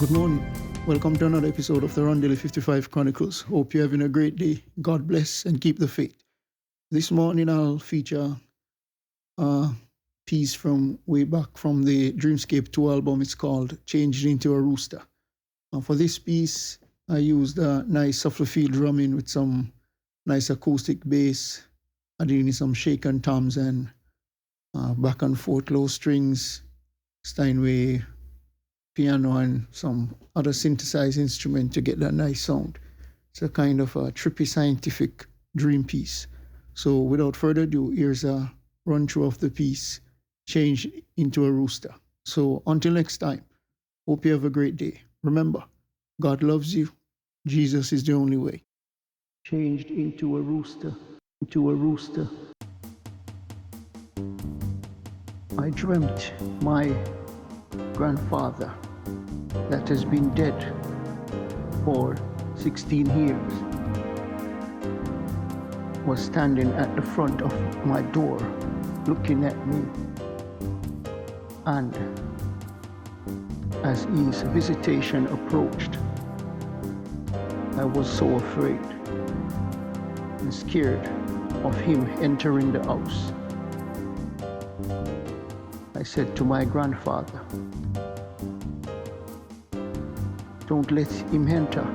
Good morning. Welcome to another episode of the Rondelle55 Chronicles. Hope you're having a great day. God bless and keep the faith. This morning I'll feature a piece from way back from the Dreamscape 2 album. It's called Changed Into a Rooster. For this piece, I used a nice softly feel drumming with some nice acoustic bass, adding in some shaken toms and back and forth low strings, Steinway piano and some other synthesized instrument to get that nice sound. It's a kind of a trippy scientific dream piece. So without further ado, here's a run through of the piece, Changed Into a Rooster. So until next time, hope you have a great day. Remember, God loves you. Jesus is the only way. Changed into a rooster, into a rooster. I dreamt my grandfather that has been dead for 16 years was standing at the front of my door looking at me, and as his visitation approached, I was so afraid and scared of him entering the house. I said to my grandfather, "Don't let him enter."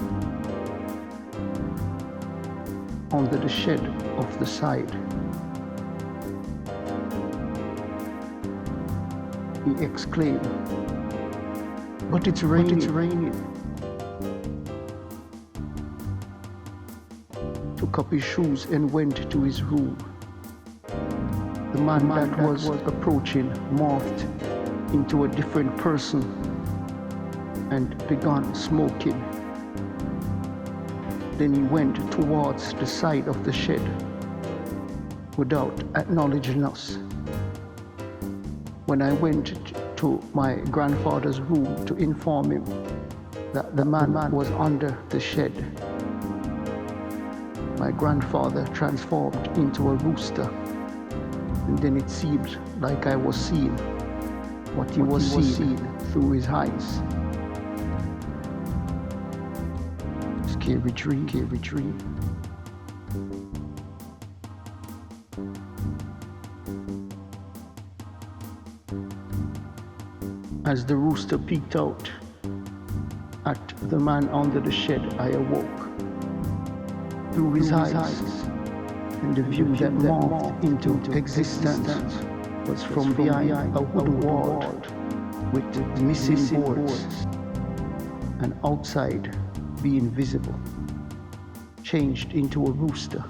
Under the shed of the side, he exclaimed, "But it's raining. But it's raining." Took up his shoes and went to his room. The man that was approaching morphed into a different person and began smoking. Then he went towards the side of the shed without acknowledging us. When I went to my grandfather's room to inform him that the man was under the shed, my grandfather transformed into a rooster, and then it seemed like I was seeing what he was seeing through his eyes. Scary dream, scary dream. As the rooster peeked out at the man under the shed, I awoke. Through his eyes, and the view that morphed into existence was from behind a wooden wall with missing boards, and outside being visible, changed into a rooster.